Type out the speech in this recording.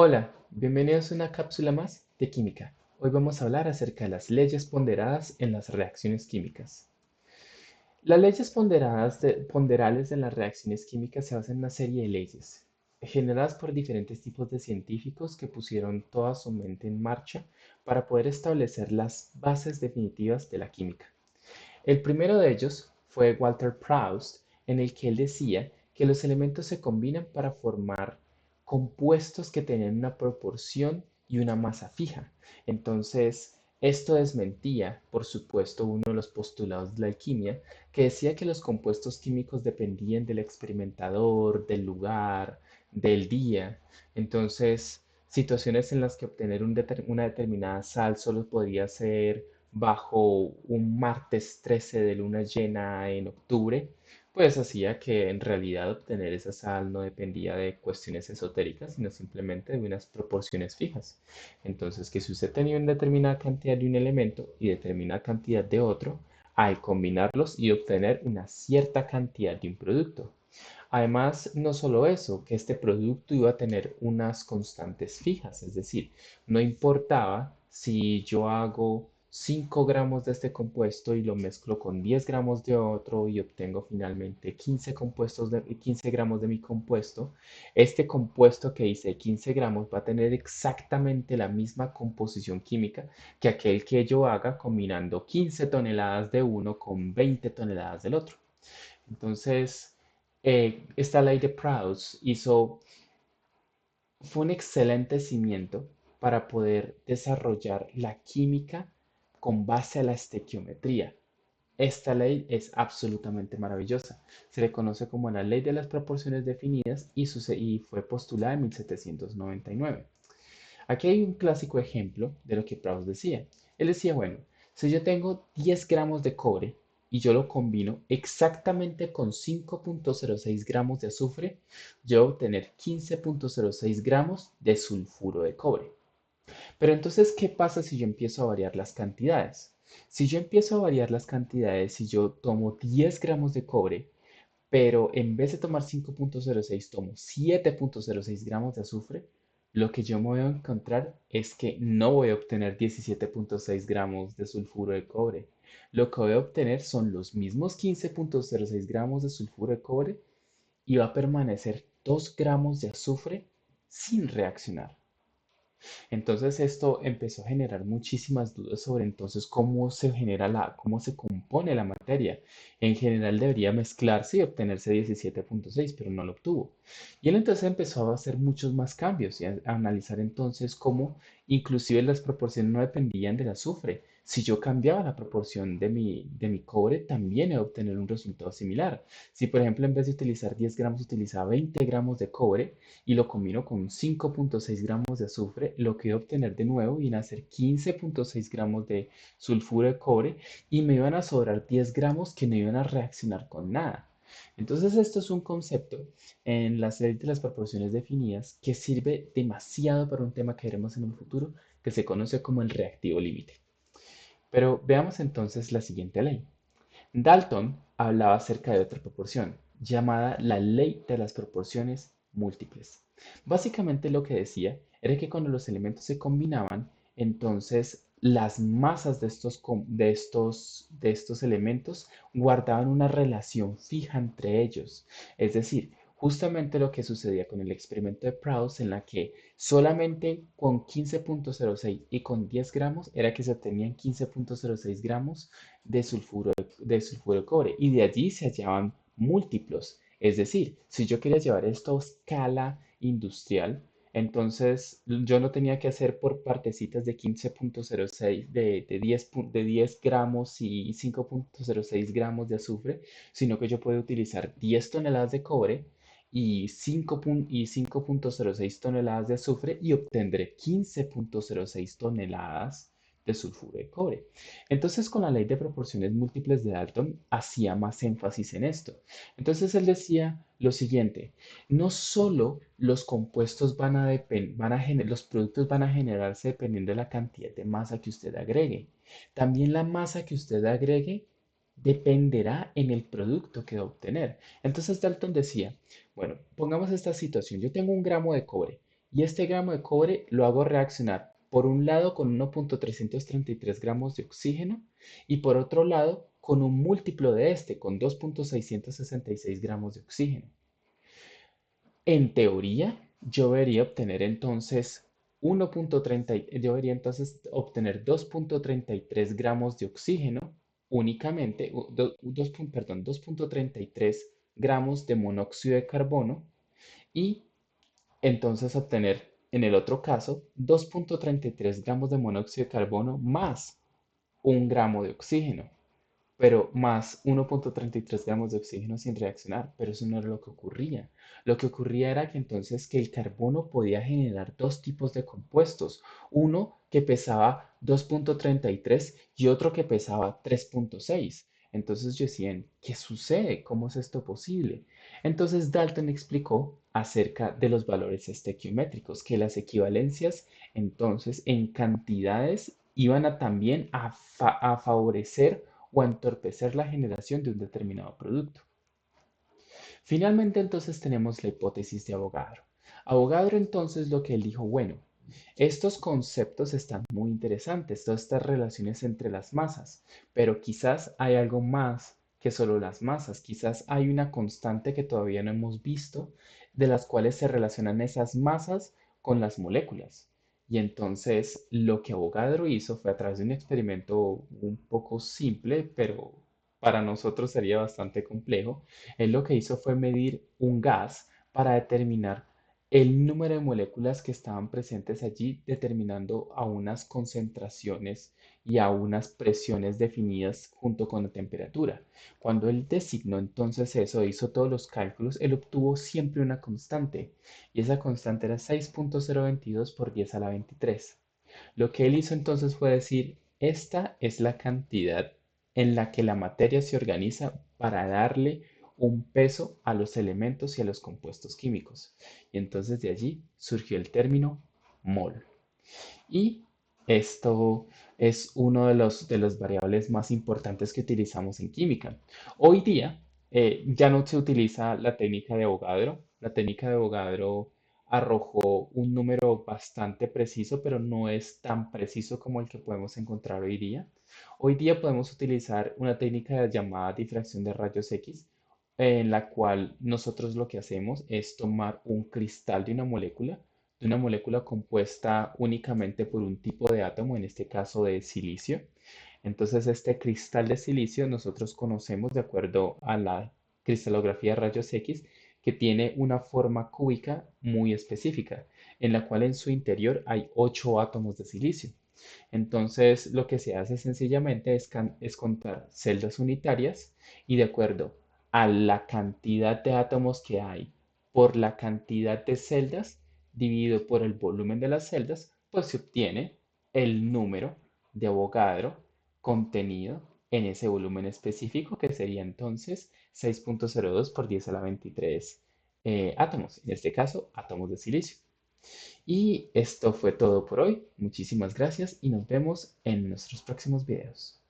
Hola, bienvenidos a una cápsula más de química. Hoy vamos a hablar acerca de las leyes ponderadas en las reacciones químicas. Las leyes ponderales de las reacciones químicas se basan en una serie de leyes generadas por diferentes tipos de científicos que pusieron toda su mente en marcha para poder establecer las bases definitivas de la química. El primero de ellos fue Walter Proust, en el que él decía que los elementos se combinan para formar compuestos que tenían una proporción y una masa fija. Entonces, esto desmentía, por supuesto, uno de los postulados de la alquimia, que decía que los compuestos químicos dependían del experimentador, del lugar, del día. Entonces, situaciones en las que obtener una determinada sal solo podría ser bajo un martes 13 de luna llena en octubre, pues hacía que en realidad obtener esa sal no dependía de cuestiones esotéricas, sino simplemente de unas proporciones fijas. Entonces, que si usted tenía una determinada cantidad de un elemento y determinada cantidad de otro, al combinarlos y obtener una cierta cantidad de un producto. Además, no solo eso, que este producto iba a tener unas constantes fijas, es decir, no importaba si yo hago 5 gramos de este compuesto y lo mezclo con 10 gramos de otro y obtengo finalmente 15 gramos de mi compuesto, este compuesto que hice 15 gramos va a tener exactamente la misma composición química que aquel que yo haga combinando 15 toneladas de uno con 20 toneladas del otro. Entonces, esta ley de Proust fue un excelente cimiento para poder desarrollar la química con base a la estequiometría. Esta ley es absolutamente maravillosa. Se le conoce como la ley de las proporciones definidas y fue postulada en 1799. Aquí hay un clásico ejemplo de lo que Proust decía. Él decía, bueno, si yo tengo 10 gramos de cobre y yo lo combino exactamente con 5,06 gramos de azufre, yo voy a obtener 15,06 gramos de sulfuro de cobre. Pero entonces, ¿qué pasa si yo empiezo a variar las cantidades? Si yo empiezo a variar las cantidades, si yo tomo 10 gramos de cobre, pero en vez de tomar 5,06 tomo 7,06 gramos de azufre, lo que yo me voy a encontrar es que no voy a obtener 17,6 gramos de sulfuro de cobre. Lo que voy a obtener son los mismos 15,06 gramos de sulfuro de cobre y va a permanecer 2 gramos de azufre sin reaccionar. Entonces esto empezó a generar muchísimas dudas sobre entonces cómo se compone la materia. En general debería mezclarse y obtenerse 17,6, pero no lo obtuvo. Y él entonces empezó a hacer muchos más cambios y a analizar entonces cómo inclusive las proporciones no dependían del azufre. Si yo cambiaba la proporción de mi cobre, también iba a obtener un resultado similar. Si por ejemplo en vez de utilizar 10 gramos utilizaba 20 gramos de cobre, y lo combino con 5,6 gramos de azufre, lo que voy a obtener de nuevo viene a ser 15,6 gramos de sulfuro de cobre y me iban a sobrar 10 gramos que no iban a reaccionar con nada. Entonces esto es un concepto en las leyes de las proporciones definidas que sirve demasiado para un tema que veremos en un futuro que se conoce como el reactivo límite. Pero veamos entonces la siguiente ley. Dalton hablaba acerca de otra proporción, llamada la ley de las proporciones múltiples. Básicamente lo que decía era que cuando los elementos se combinaban, entonces las masas de estos elementos guardaban una relación fija entre ellos. Es decir, justamente lo que sucedía con el experimento de Proust, en la que solamente con 15,06 y con 10 gramos era que se obtenían 15,06 gramos de sulfuro de cobre y de allí se hallaban múltiplos. Es decir, si yo quería llevar esto a escala industrial, entonces yo no tenía que hacer por partecitas de 15,06 de 10 gramos y 5,06 gramos de azufre, sino que yo puedo utilizar 10 toneladas de cobre y 5,06 toneladas de azufre y obtendré 15,06 toneladas de sulfuro de cobre. Entonces, con la ley de proporciones múltiples de Dalton, hacía más énfasis en esto. Entonces, él decía lo siguiente, no solo los compuestos los productos van a generarse dependiendo de la cantidad de masa que usted agregue, también la masa que usted agregue dependerá en el producto que va a obtener. Entonces, Dalton decía, bueno, pongamos esta situación, yo tengo 1 gramo de cobre Y este gramo de cobre lo hago reaccionar por un lado con 1,333 gramos de oxígeno y por otro lado con un múltiplo de este, con 2,666 gramos de oxígeno. En teoría, yo debería entonces obtener 2,33 gramos de oxígeno únicamente, perdón, 2,33 gramos de monóxido de carbono y entonces obtener en el otro caso 2,33 gramos de monóxido de carbono más un gramo de oxígeno, pero más 1,33 gramos de oxígeno sin reaccionar, pero eso no era lo que ocurría. Lo que ocurría era que entonces que el carbono podía generar dos tipos de compuestos, uno que pesaba 2,33 y otro que pesaba 3,6. Entonces yo decía, ¿qué sucede? ¿Cómo es esto posible? Entonces Dalton explicó acerca de los valores estequiométricos, que las equivalencias entonces en cantidades iban a también a favorecer o a entorpecer la generación de un determinado producto. Finalmente, entonces tenemos la hipótesis de Avogadro. Avogadro entonces lo que él dijo, bueno, estos conceptos están muy interesantes, todas estas relaciones entre las masas, pero quizás hay algo más que solo las masas, quizás hay una constante que todavía no hemos visto, de las cuales se relacionan esas masas con las moléculas. Y entonces lo que Avogadro hizo fue a través de un experimento un poco simple, pero para nosotros sería bastante complejo. Él lo que hizo fue medir un gas para determinar el número de moléculas que estaban presentes allí, determinando a unas concentraciones y a unas presiones definidas junto con la temperatura. Cuando él designó entonces eso, hizo todos los cálculos, él obtuvo siempre una constante, y esa constante era 6,022 por 10 a la 23. Lo que él hizo entonces fue decir, esta es la cantidad en la que la materia se organiza para darle un peso a los elementos y a los compuestos químicos. Y entonces de allí surgió el término mol. Y esto es uno de los variables más importantes que utilizamos en química. Hoy día ya no se utiliza la técnica de Avogadro. La técnica de Avogadro arrojó un número bastante preciso, pero no es tan preciso como el que podemos encontrar hoy día. Hoy día podemos utilizar una técnica llamada difracción de rayos X, en la cual nosotros lo que hacemos es tomar un cristal de una molécula compuesta únicamente por un tipo de átomo, en este caso de silicio. Entonces, este cristal de silicio nosotros conocemos de acuerdo a la cristalografía de rayos X que tiene una forma cúbica muy específica, en la cual en su interior hay 8 átomos de silicio. Entonces, lo que se hace sencillamente es contar celdas unitarias y de acuerdo a la cantidad de átomos que hay por la cantidad de celdas dividido por el volumen de las celdas, pues se obtiene el número de Avogadro contenido en ese volumen específico, que sería entonces 6,02 por 10 a la 23 átomos, en este caso átomos de silicio. Y esto fue todo por hoy. Muchísimas gracias y nos vemos en nuestros próximos videos.